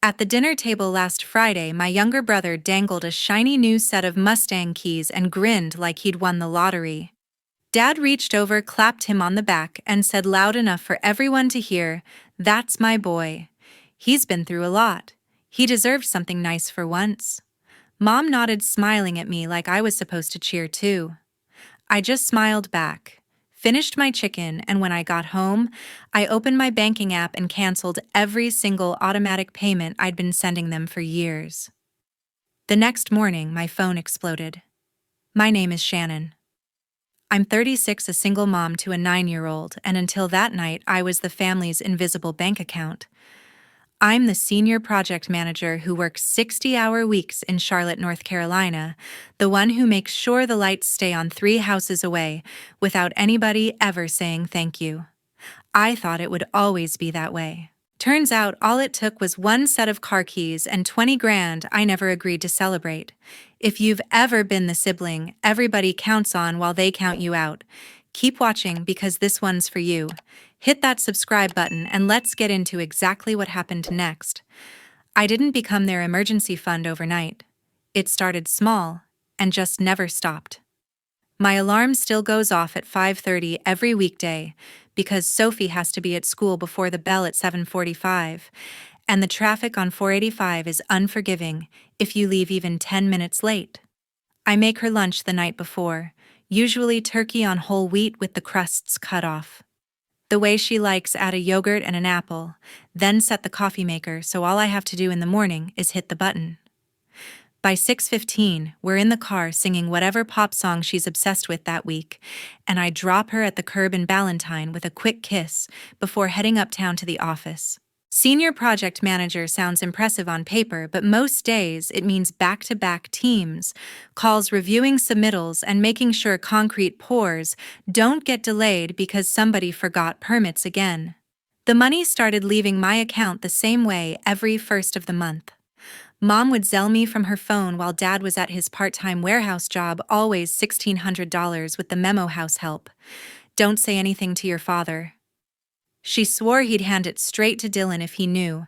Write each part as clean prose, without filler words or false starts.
At the dinner table last Friday, my younger brother dangled a shiny new set of Mustang keys and grinned like he'd won the lottery. Dad reached over, clapped him on the back, and said loud enough for everyone to hear, "That's my boy. He's been through a lot. He deserves something nice for once." Mom nodded, smiling at me like I was supposed to cheer too. I just smiled back, finished my chicken, and when I got home, I opened my banking app and canceled every single automatic payment I'd been sending them for years. The next morning, my phone exploded. My name is Shannon. I'm 36, a single mom to a 9-year-old, and until that night, I was the family's invisible bank account. I'm the senior project manager who works 60-hour weeks in Charlotte, North Carolina, the one who makes sure the lights stay on 3 houses away without anybody ever saying thank you. I thought it would always be that way. Turns out all it took was one set of car keys and 20 grand I never agreed to celebrate. If you've ever been the sibling everybody counts on while they count you out, keep watching because this one's for you. Hit that subscribe button and let's get into exactly what happened next. I didn't become their emergency fund overnight. It started small and just never stopped. My alarm still goes off at 5:30 every weekday because Sophie has to be at school before the bell at 7:45, and the traffic on 485 is unforgiving if you leave even 10 minutes late. I make her lunch the night before, usually turkey on whole wheat with the crusts cut off. The way she likes, add a yogurt and an apple, then set the coffee maker so all I have to do in the morning is hit the button. By 6:15, we're in the car singing whatever pop song she's obsessed with that week, and I drop her at the curb in Ballantyne with a quick kiss before heading uptown to the office. Senior project manager sounds impressive on paper, but most days it means back-to-back teams, calls reviewing submittals and making sure concrete pours don't get delayed because somebody forgot permits again. The money started leaving my account the same way every first of the month. Mom would Zelle me from her phone while Dad was at his part-time warehouse job, always $1,600 with the memo house help. "Don't say anything to your father." She swore he'd hand it straight to Dylan if he knew,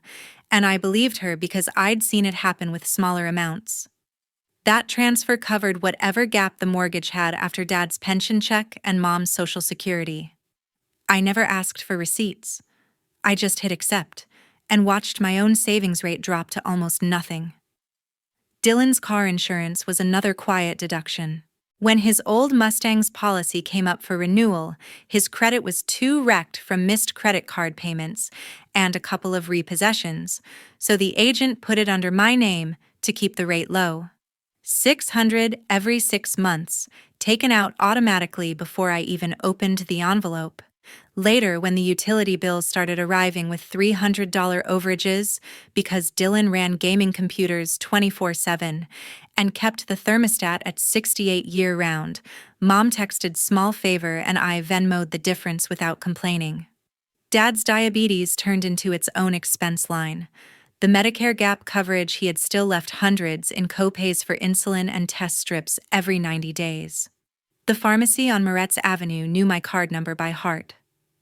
and I believed her because I'd seen it happen with smaller amounts. That transfer covered whatever gap the mortgage had after Dad's pension check and Mom's Social Security. I never asked for receipts. I just hit accept and watched my own savings rate drop to almost nothing. Dylan's car insurance was another quiet deduction. When his old Mustang's policy came up for renewal, his credit was too wrecked from missed credit card payments and a couple of repossessions, so the agent put it under my name to keep the rate low. $600 every 6 months, taken out automatically before I even opened the envelope. Later, when the utility bills started arriving with $300 overages because Dylan ran gaming computers 24/7 and kept the thermostat at 68 year-round, Mom texted small favor and I Venmo'd the difference without complaining. Dad's diabetes turned into its own expense line. The Medicare gap coverage he had still left hundreds in copays for insulin and test strips every 90 days. The pharmacy on Moretz Avenue knew my card number by heart.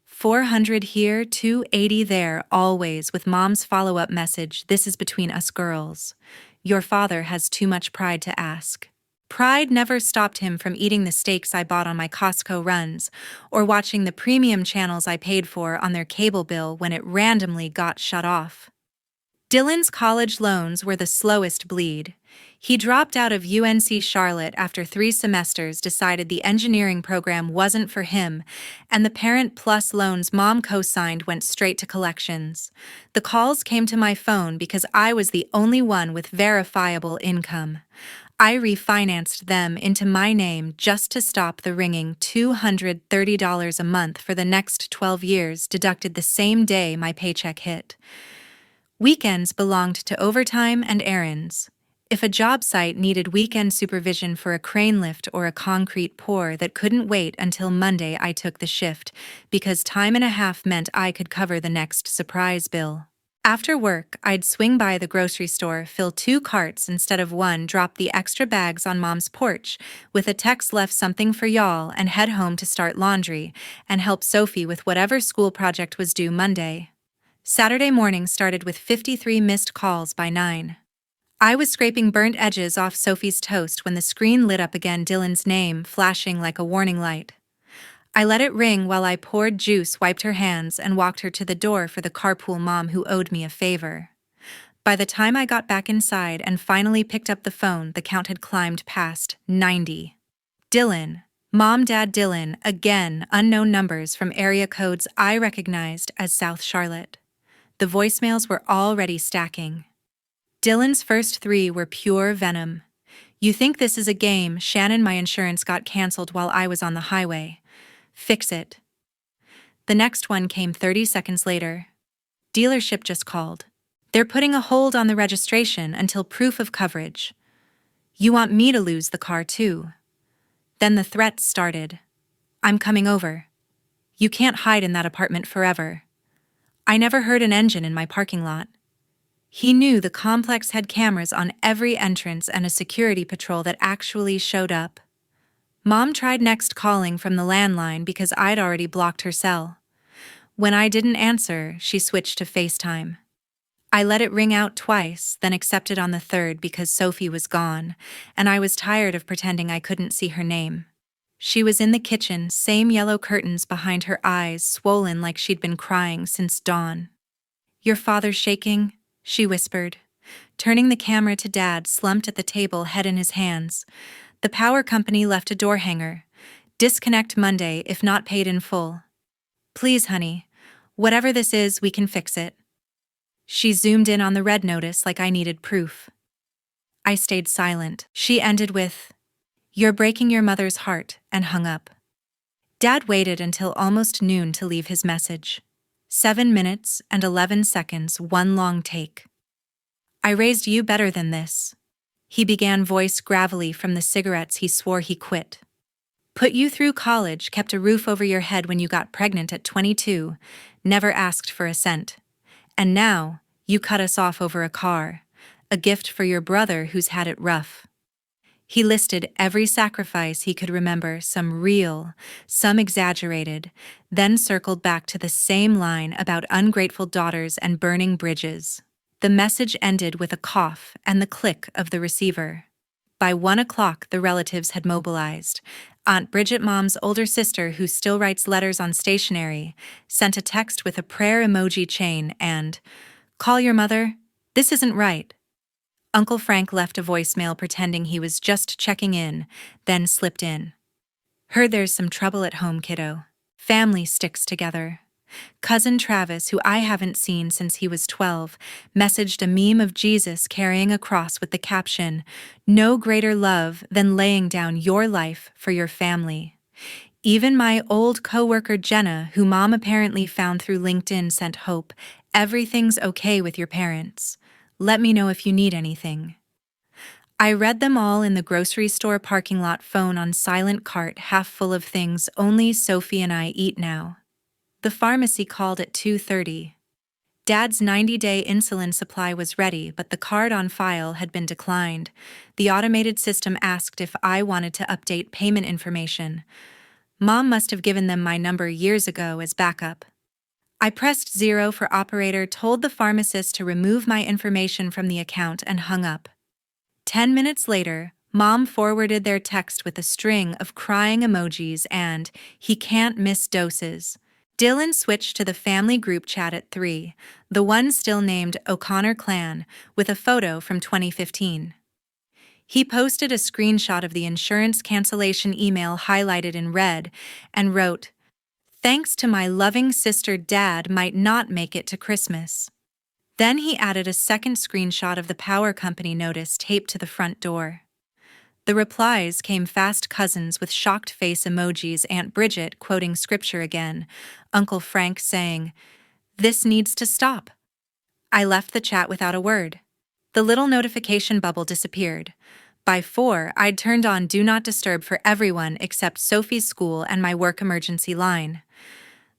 400 here, 280 there, always with Mom's follow-up message, "This is between us girls. Your father has too much pride to ask." Pride never stopped him from eating the steaks I bought on my Costco runs, or watching the premium channels I paid for on their cable bill when it randomly got shut off. Dylan's college loans were the slowest bleed. He dropped out of UNC Charlotte after 3 semesters, decided the engineering program wasn't for him, and the Parent Plus loans Mom co-signed went straight to collections. The calls came to my phone because I was the only one with verifiable income. I refinanced them into my name just to stop the ringing. $230 a month for the next 12 years deducted the same day my paycheck hit. Weekends belonged to overtime and errands. If a job site needed weekend supervision for a crane lift or a concrete pour that couldn't wait until Monday, I took the shift, because time and a half meant I could cover the next surprise bill. After work, I'd swing by the grocery store, fill 2 carts instead of 1, drop the extra bags on Mom's porch, with a text, "Left something for y'all," and head home to start laundry and help Sophie with whatever school project was due Monday. Saturday morning started with 53 missed calls by 9. I was scraping burnt edges off Sophie's toast when the screen lit up again, Dylan's name flashing like a warning light. I let it ring while I poured juice, wiped her hands, and walked her to the door for the carpool mom who owed me a favor. By the time I got back inside and finally picked up the phone, the count had climbed past 90. Dylan. Mom, Dad, Dylan, again, unknown numbers from area codes I recognized as South Charlotte. The voicemails were already stacking. Dylan's first 3 were pure venom. "You think this is a game? Shannon, my insurance got canceled while I was on the highway. Fix it." The next one came 30 seconds later. "Dealership just called. They're putting a hold on the registration until proof of coverage. You want me to lose the car too?" Then the threats started. "I'm coming over. You can't hide in that apartment forever. I never heard an engine in my parking lot." He knew the complex had cameras on every entrance and a security patrol that actually showed up. Mom tried next calling from the landline because I'd already blocked her cell. When I didn't answer, she switched to FaceTime. I let it ring out twice, then accepted on the third because Sophie was gone, and I was tired of pretending I couldn't see her name. She was in the kitchen, same yellow curtains behind her eyes, swollen like she'd been crying since dawn. "Your father's shaking?" she whispered. Turning the camera to Dad, slumped at the table, head in his hands. "The power company left a door hanger. Disconnect Monday if not paid in full. Please, honey. Whatever this is, we can fix it." She zoomed in on the red notice like I needed proof. I stayed silent. She ended with, "You're breaking your mother's heart," and hung up. Dad waited until almost noon to leave his message. 7 minutes and 11 seconds, one long take. "I raised you better than this," he began, voice gravelly from the cigarettes he swore he quit. "Put you through college, kept a roof over your head when you got pregnant at 22, never asked for a cent. And now, you cut us off over a car, a gift for your brother who's had it rough." He listed every sacrifice he could remember, some real, some exaggerated, then circled back to the same line about ungrateful daughters and burning bridges. The message ended with a cough and the click of the receiver. By 1 o'clock, the relatives had mobilized. Aunt Bridget, Mom's older sister who still writes letters on stationery, sent a text with a prayer emoji chain and, "Call your mother? This isn't right." Uncle Frank left a voicemail pretending he was just checking in, then slipped in. "Heard there's some trouble at home, kiddo. Family sticks together." Cousin Travis, who I haven't seen since he was 12, messaged a meme of Jesus carrying a cross with the caption, "No greater love than laying down your life for your family." Even my old coworker Jenna, who Mom apparently found through LinkedIn, sent hope. "Everything's okay with your parents. Let me know if you need anything." I read them all in the grocery store parking lot, phone on silent, cart half full of things only Sophie and I eat now. The pharmacy called at 2:30. Dad's 90-day insulin supply was ready, but the card on file had been declined. The automated system asked if I wanted to update payment information. Mom must have given them my number years ago as backup. I pressed 0 for operator, told the pharmacist to remove my information from the account, and hung up. 10 minutes later, Mom forwarded their text with a string of crying emojis and, "He can't miss doses." Dylan switched to the family group chat at 3, the one still named O'Connor Clan, with a photo from 2015. He posted a screenshot of the insurance cancellation email highlighted in red and wrote, "Thanks to my loving sister, Dad might not make it to Christmas." Then he added a second screenshot of the power company notice taped to the front door. The replies came fast: cousins with shocked face emojis, Aunt Bridget quoting scripture again, Uncle Frank saying, "This needs to stop." I left the chat without a word. The little notification bubble disappeared. By 4, I'd turned on Do Not Disturb for everyone except Sophie's school and my work emergency line.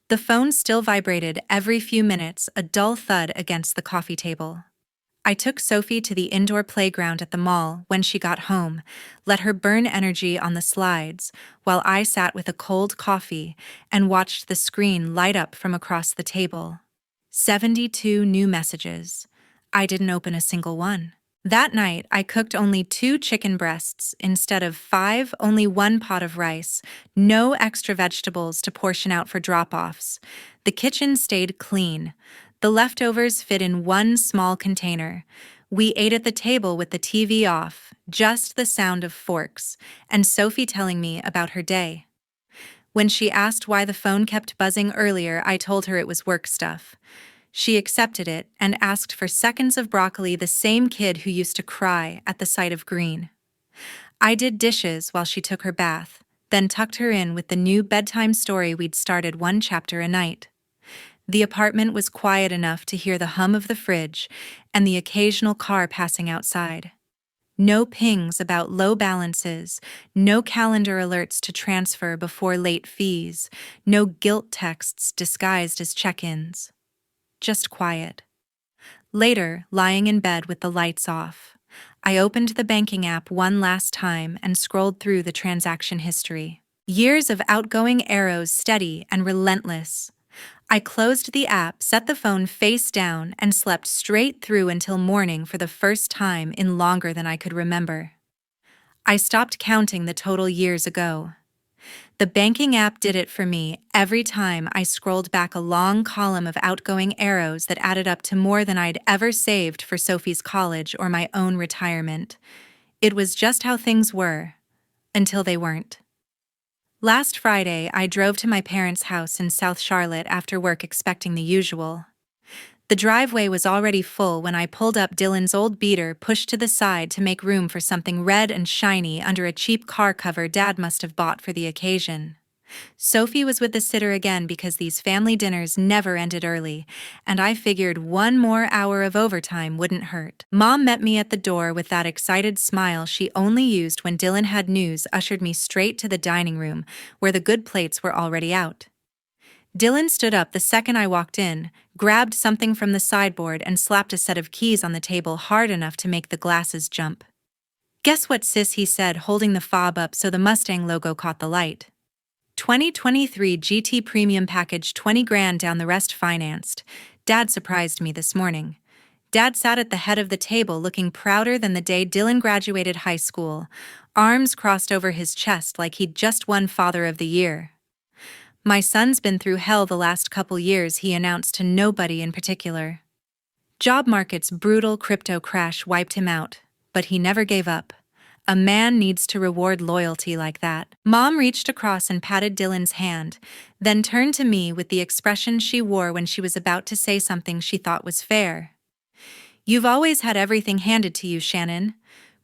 The phone still vibrated every few minutes, a dull thud against the coffee table. I took Sophie to the indoor playground at the mall when she got home, let her burn energy on the slides, while I sat with a cold coffee and watched the screen light up from across the table. 72 new messages. I didn't open a single one. That night, I cooked only 2 chicken breasts instead of 5, only 1 pot of rice, no extra vegetables to portion out for drop-offs. The kitchen stayed clean. The leftovers fit in 1 small container. We ate at the table with the TV off, just the sound of forks, and Sophie telling me about her day. When she asked why the phone kept buzzing earlier, I told her it was work stuff. She accepted it and asked for seconds of broccoli, the same kid who used to cry at the sight of green. I did dishes while she took her bath, then tucked her in with the new bedtime story we'd started 1 chapter a night. The apartment was quiet enough to hear the hum of the fridge and the occasional car passing outside. No pings about low balances, no calendar alerts to transfer before late fees, no guilt texts disguised as check-ins. Just quiet. Later, lying in bed with the lights off, I opened the banking app one last time and scrolled through the transaction history. Years of outgoing arrows, steady and relentless. I closed the app, set the phone face down, and slept straight through until morning for the first time in longer than I could remember. I stopped counting the total years ago. The banking app did it for me every time I scrolled back a long column of outgoing arrows that added up to more than I'd ever saved for Sophie's college or my own retirement. It was just how things were, until they weren't. Last Friday, I drove to my parents' house in South Charlotte after work expecting the usual. The driveway was already full when I pulled up. Dylan's old beater pushed to the side to make room for something red and shiny under a cheap car cover Dad must have bought for the occasion. Sophie was with the sitter again because these family dinners never ended early, and I figured 1 more hour of overtime wouldn't hurt. Mom met me at the door with that excited smile she only used when Dylan had news, ushered me straight to the dining room, where the good plates were already out. Dylan stood up the second I walked in, grabbed something from the sideboard and slapped a set of keys on the table hard enough to make the glasses jump. "Guess what, sis," he said, holding the fob up so the Mustang logo caught the light. 2023 GT Premium Package, 20 grand down, the rest financed. Dad surprised me this morning. Dad sat at the head of the table looking prouder than the day Dylan graduated high school, arms crossed over his chest like he'd just won Father of the Year. "My son's been through hell the last couple years," he announced to nobody in particular. Job market's brutal crypto crash wiped him out, but he never gave up. A man needs to reward loyalty like that. Mom reached across and patted Dylan's hand, then turned to me with the expression she wore when she was about to say something she thought was fair. "You've always had everything handed to you, Shannon.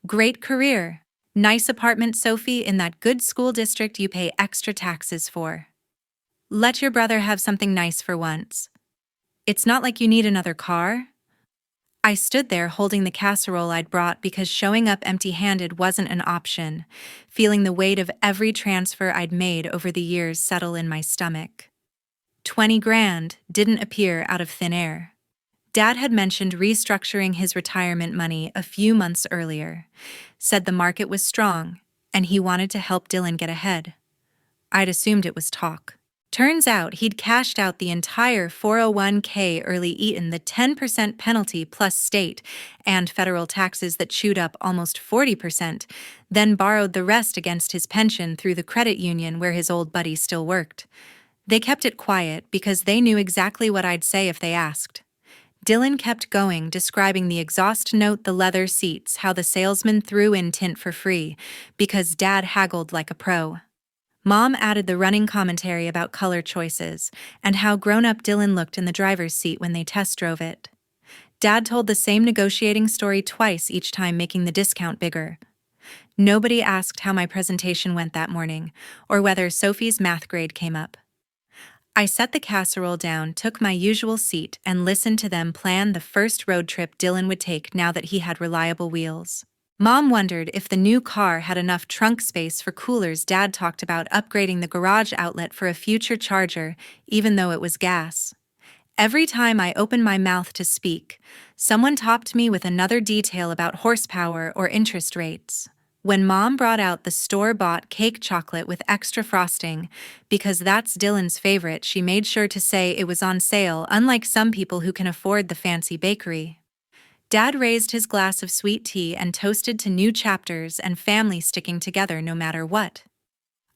Great career. Nice apartment, Sophie, in that good school district you pay extra taxes for. Let your brother have something nice for once. It's not like you need another car." I stood there holding the casserole I'd brought because showing up empty-handed wasn't an option, feeling the weight of every transfer I'd made over the years settle in my stomach. 20 grand didn't appear out of thin air. Dad had mentioned restructuring his retirement money a few months earlier, said the market was strong, and he wanted to help Dylan get ahead. I'd assumed it was talk. Turns out he'd cashed out the entire 401k early, eaten the 10% penalty plus state and federal taxes that chewed up almost 40%, then borrowed the rest against his pension through the credit union where his old buddy still worked. They kept it quiet because they knew exactly what I'd say if they asked. Dylan kept going, describing the exhaust note, the leather seats, how the salesman threw in tint for free, because Dad haggled like a pro. Mom added the running commentary about color choices and how grown-up Dylan looked in the driver's seat when they test drove it. Dad told the same negotiating story twice, each time making the discount bigger. Nobody asked how my presentation went that morning, or whether Sophie's math grade came up. I set the casserole down, took my usual seat, and listened to them plan the first road trip Dylan would take now that he had reliable wheels. Mom wondered if the new car had enough trunk space for coolers. Dad talked about upgrading the garage outlet for a future charger, even though it was gas. Every time I opened my mouth to speak, someone topped me with another detail about horsepower or interest rates. When Mom brought out the store-bought cake chocolate with extra frosting, because that's Dylan's favorite, she made sure to say it was on sale, unlike some people who can afford the fancy bakery. Dad raised his glass of sweet tea and toasted to new chapters and family sticking together no matter what.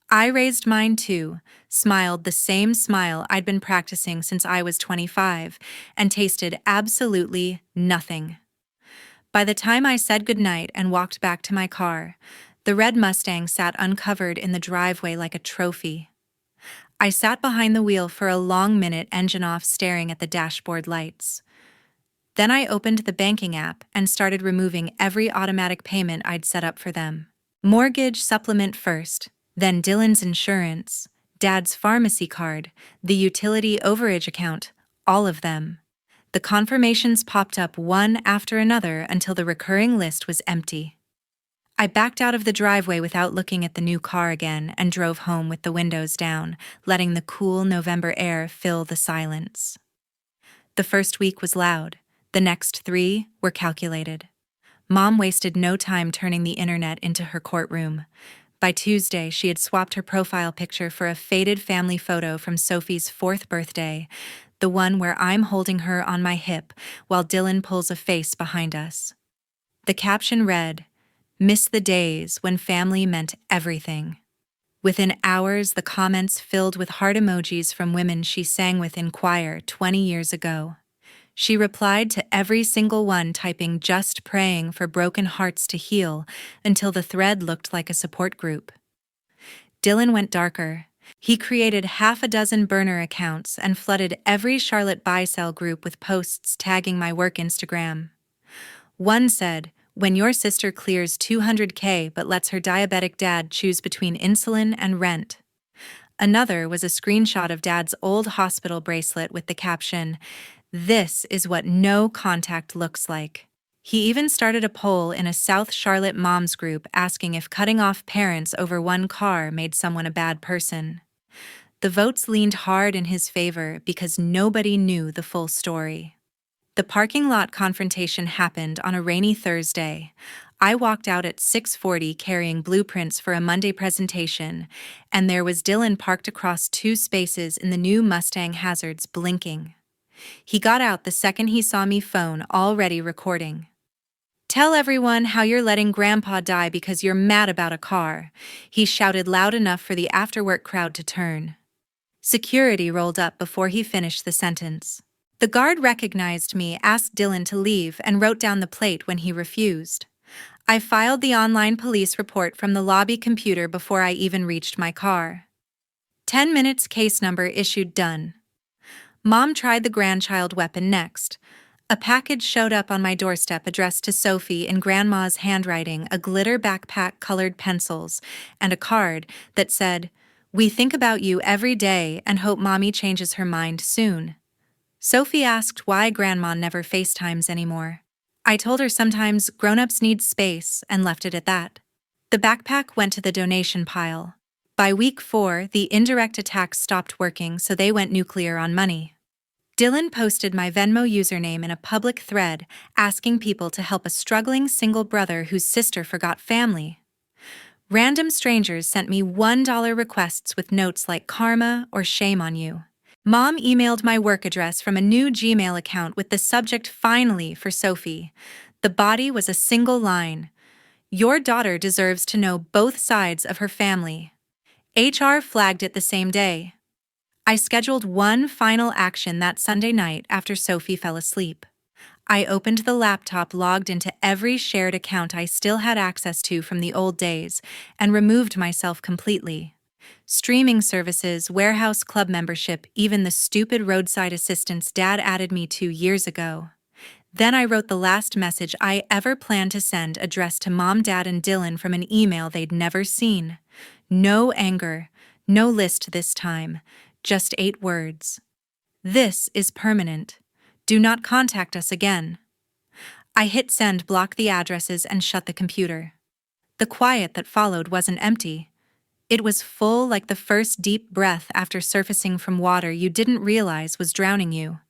I raised mine too, smiled the same smile I'd been practicing since I was 25, and tasted absolutely nothing. By the time I said goodnight and walked back to my car, the red Mustang sat uncovered in the driveway like a trophy. I sat behind the wheel for a long minute, engine off, staring at the dashboard lights. Then I opened the banking app and started removing every automatic payment I'd set up for them. Mortgage supplement first, then Dylan's insurance, Dad's pharmacy card, the utility overage account, all of them. The confirmations popped up one after another until the recurring list was empty. I backed out of the driveway without looking at the new car again and drove home with the windows down, letting the cool November air fill the silence. The first week was loud. The next 3 were calculated. Mom wasted no time turning the internet into her courtroom. By Tuesday, she had swapped her profile picture for a faded family photo from Sophie's 4th birthday, the one where I'm holding her on my hip while Dylan pulls a face behind us. The caption read, "Miss the days when family meant everything." Within hours, the comments filled with heart emojis from women she sang with in choir 20 years ago. She replied to every single one, typing "just praying for broken hearts to heal," until the thread looked like a support group. Dylan went darker. He created 6 burner accounts and flooded every Charlotte buy-sell group with posts tagging my work Instagram. One said, "When your sister clears $200K but lets her diabetic dad choose between insulin and rent." Another was a screenshot of Dad's old hospital bracelet with the caption, "This is what no contact looks like." He even started a poll in a South Charlotte moms group asking if cutting off parents over one car made someone a bad person. The votes leaned hard in his favor because nobody knew the full story. The parking lot confrontation happened on a rainy Thursday. I walked out at 6:40 carrying blueprints for a Monday presentation, and there was Dylan parked across 2 spaces in the new Mustang Hazards, blinking. He got out the second he saw me, phone already recording. "Tell everyone how you're letting Grandpa die because you're mad about a car," he shouted loud enough for the afterwork crowd to turn. Security rolled up before he finished the sentence. The guard recognized me, asked Dylan to leave, and wrote down the plate when he refused. I filed the online police report from the lobby computer before I even reached my car. 10 minutes, case number issued, done. Mom tried the grandchild weapon next. A package showed up on my doorstep addressed to Sophie in Grandma's handwriting, a glitter backpack, colored pencils, and a card that said, "We think about you every day and hope Mommy changes her mind soon." Sophie asked why Grandma never FaceTimes anymore. I told her sometimes grown-ups need space and left it at that. The backpack went to the donation pile. By week 4, the indirect attacks stopped working, so they went nuclear on money. Dylan posted my Venmo username in a public thread, asking people to help a struggling single brother whose sister forgot family. Random strangers sent me $1 requests with notes like "karma" or "shame on you." Mom emailed my work address from a new Gmail account with the subject "finally" for Sophie. The body was a single line: "Your daughter deserves to know both sides of her family." HR flagged it the same day. I scheduled one final action that Sunday night after Sophie fell asleep. I opened the laptop, logged into every shared account I still had access to from the old days, and removed myself completely. Streaming services, warehouse club membership, even the stupid roadside assistance Dad added me to years ago. Then I wrote the last message I ever planned to send, addressed to Mom, Dad, and Dylan from an email they'd never seen. No anger, no list this time, just 8 words. "This is permanent. Do not contact us again." I hit send, blocked the addresses, and shut the computer. The quiet that followed wasn't empty. It was full, like the first deep breath after surfacing from water you didn't realize was drowning you.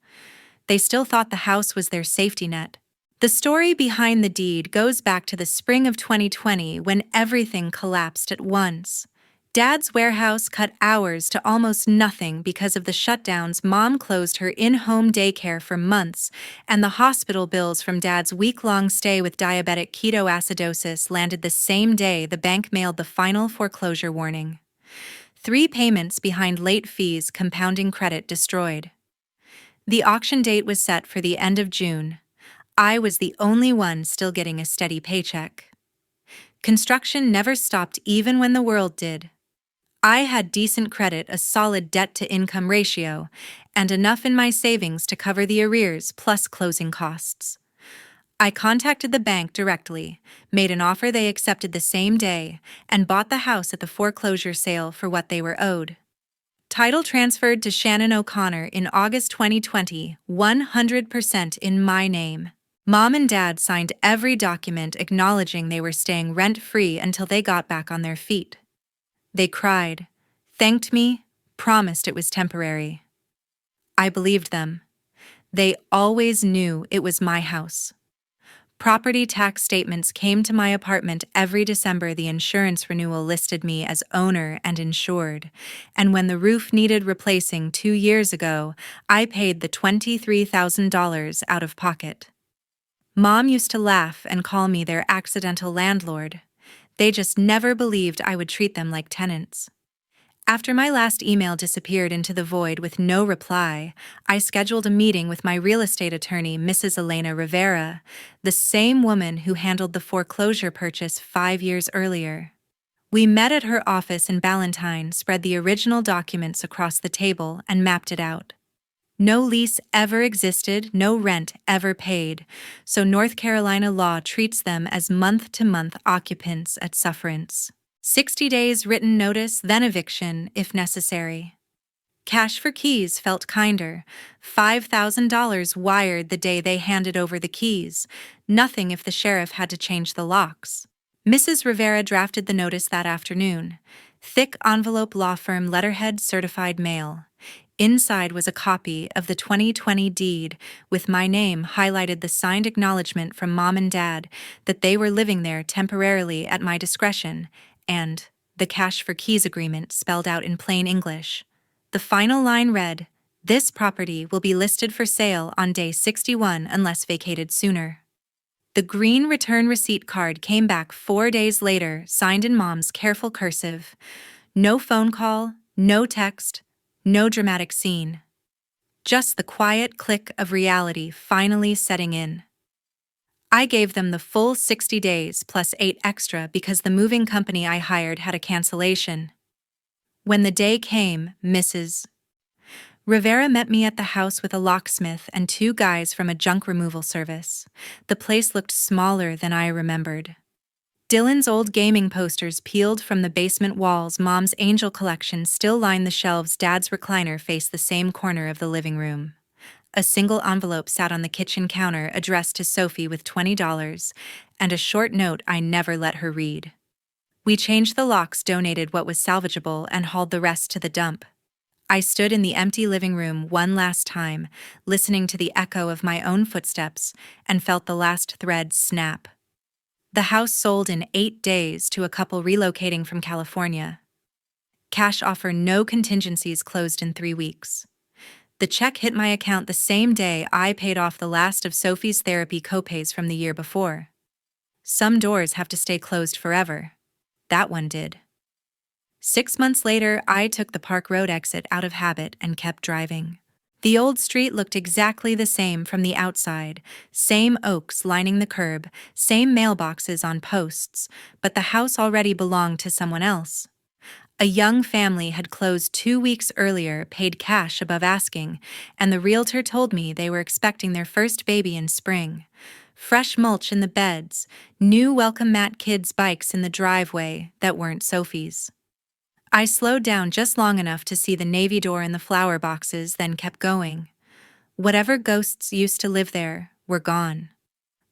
They still thought the house was their safety net. The story behind the deed goes back to the spring of 2020 when everything collapsed at once. Dad's warehouse cut hours to almost nothing because of the shutdowns. Mom closed her in-home daycare for months, and the hospital bills from Dad's week-long stay with diabetic ketoacidosis landed the same day the bank mailed the final foreclosure warning. 3 payments behind, late fees compounding credit destroyed. The auction date was set for the end of June. I was the only one still getting a steady paycheck. Construction never stopped even when the world did. I had decent credit, a solid debt-to-income ratio, and enough in my savings to cover the arrears plus closing costs. I contacted the bank directly, made an offer they accepted the same day, and bought the house at the foreclosure sale for what they were owed. Title transferred to Shannon O'Connor in August 2020, 100% in my name. Mom and Dad signed every document acknowledging they were staying rent-free until they got back on their feet. They cried, thanked me, promised it was temporary. I believed them. They always knew it was my house. Property tax statements came to my apartment every December. The insurance renewal listed me as owner and insured, and when the roof needed replacing 2 years ago, I paid the $23,000 out of pocket. Mom used to laugh and call me their accidental landlord. They just never believed I would treat them like tenants. After my last email disappeared into the void with no reply, I scheduled a meeting with my real estate attorney, Mrs. Elena Rivera, the same woman who handled the foreclosure purchase 5 years earlier. We met at her office in Ballantyne, spread the original documents across the table, and mapped it out. No lease ever existed, no rent ever paid, so North Carolina law treats them as month-to-month occupants at sufferance. 60 days written notice, then eviction, if necessary. Cash for keys felt kinder. $5,000 wired the day they handed over the keys. Nothing if the sheriff had to change the locks. Mrs. Rivera drafted the notice that afternoon. Thick envelope, law firm letterhead, certified mail. Inside was a copy of the 2020 deed with my name highlighted, the signed acknowledgement from Mom and Dad that they were living there temporarily at my discretion, and the cash for keys agreement spelled out in plain English. The final line read, "This property will be listed for sale on day 61 unless vacated sooner." The green return receipt card came back 4 days later, signed in Mom's careful cursive. No phone call, no text, no dramatic scene. Just the quiet click of reality finally setting in. I gave them the full 60 days plus 8 extra because the moving company I hired had a cancellation. When the day came, Mrs. Rivera met me at the house with a locksmith and 2 guys from a junk removal service. The place looked smaller than I remembered. Dylan's old gaming posters peeled from the basement walls. Mom's Angel collection still lined the shelves. Dad's recliner faced the same corner of the living room. A single envelope sat on the kitchen counter addressed to Sophie with $20, and a short note I never let her read. We changed the locks, donated what was salvageable, and hauled the rest to the dump. I stood in the empty living room one last time, listening to the echo of my own footsteps, and felt the last thread snap. The house sold in 8 days to a couple relocating from California. Cash offer, no contingencies, closed in 3 weeks. The check hit my account the same day I paid off the last of Sophie's therapy copays from the year before. Some doors have to stay closed forever. That one did. 6 months later, I took the Park Road exit out of habit and kept driving. The old street looked exactly the same from the outside, same oaks lining the curb, same mailboxes on posts, but the house already belonged to someone else. A young family had closed 2 weeks earlier, paid cash above asking, and the realtor told me they were expecting their first baby in spring. Fresh mulch in the beds, new welcome mat, kids' bikes in the driveway that weren't Sophie's. I slowed down just long enough to see the navy door in the flower boxes, then kept going. Whatever ghosts used to live there were gone.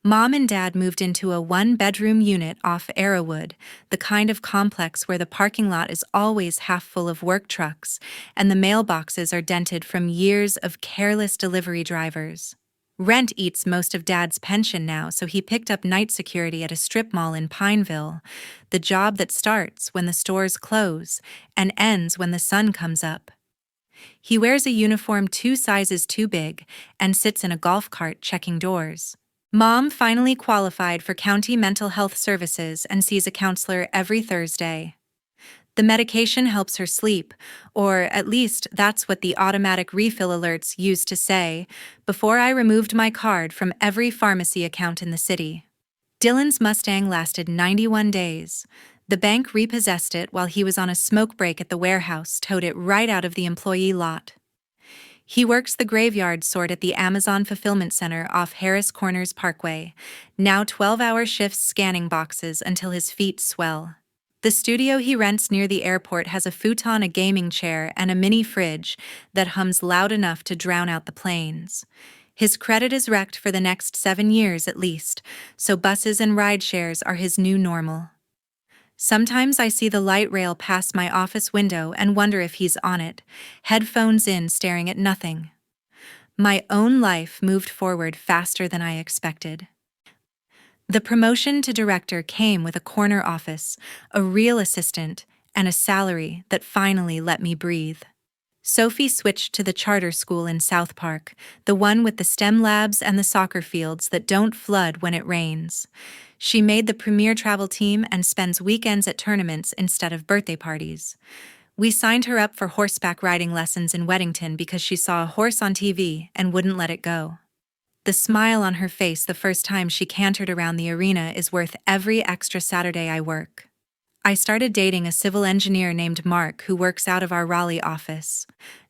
Mom and Dad moved into a 1-bedroom unit off Arrowwood, the kind of complex where the parking lot is always half full of work trucks, and the mailboxes are dented from years of careless delivery drivers. Rent eats most of Dad's pension now, so he picked up night security at a strip mall in Pineville, the job that starts when the stores close and ends when the sun comes up. He wears a uniform 2 sizes too big and sits in a golf cart checking doors. Mom finally qualified for county mental health services and sees a counselor every Thursday. The medication helps her sleep, or at least that's what the automatic refill alerts used to say, before I removed my card from every pharmacy account in the city. Dylan's Mustang lasted 91 days. The bank repossessed it while he was on a smoke break at the warehouse, towed it right out of the employee lot. He works the graveyard sort at the Amazon Fulfillment Center off Harris Corners Parkway, now 12-hour shifts scanning boxes until his feet swell. The studio he rents near the airport has a futon, a gaming chair, and a mini fridge that hums loud enough to drown out the planes. His credit is wrecked for the next 7 years at least, so buses and ride shares are his new normal. Sometimes I see the light rail pass my office window and wonder if he's on it, headphones in, staring at nothing. My own life moved forward faster than I expected. The promotion to director came with a corner office, a real assistant, and a salary that finally let me breathe. Sophie switched to the charter school in South Park, the one with the STEM labs and the soccer fields that don't flood when it rains. She made the premier travel team and spends weekends at tournaments instead of birthday parties. We signed her up for horseback riding lessons in Weddington because she saw a horse on TV and wouldn't let it go. The smile on her face the first time she cantered around the arena is worth every extra Saturday I work. I started dating a civil engineer named Mark who works out of our Raleigh office.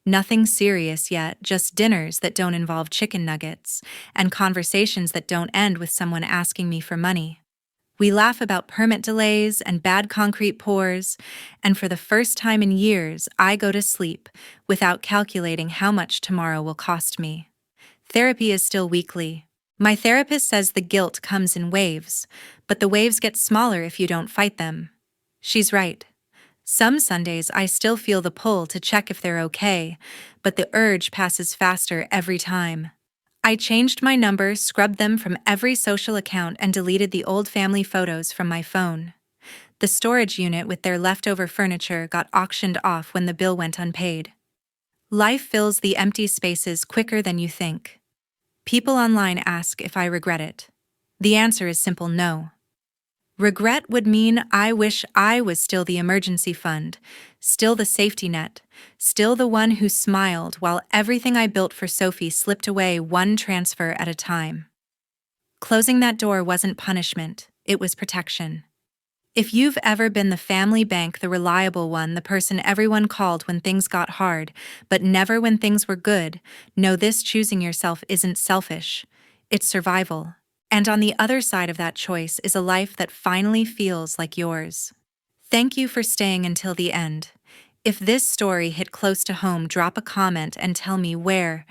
Nothing serious yet, just dinners that don't involve chicken nuggets, and conversations that don't end with someone asking me for money. We laugh about permit delays and bad concrete pours, and for the first time in years, I go to sleep without calculating how much tomorrow will cost me. Therapy is still weekly. My therapist says the guilt comes in waves, but the waves get smaller if you don't fight them. She's right. Some Sundays I still feel the pull to check if they're okay, but the urge passes faster every time. I changed my number, scrubbed them from every social account, and deleted the old family photos from my phone. The storage unit with their leftover furniture got auctioned off when the bill went unpaid. Life fills the empty spaces quicker than you think. People online ask if I regret it. The answer is simple no. Regret would mean I wish I was still the emergency fund, still the safety net, still the one who smiled while everything I built for Sophie slipped away one transfer at a time. Closing that door wasn't punishment, it was protection. If you've ever been the family bank, the reliable one, the person everyone called when things got hard, but never when things were good, know this: choosing yourself isn't selfish, it's survival. And on the other side of that choice is a life that finally feels like yours. Thank you for staying until the end. If this story hit close to home, drop a comment and tell me where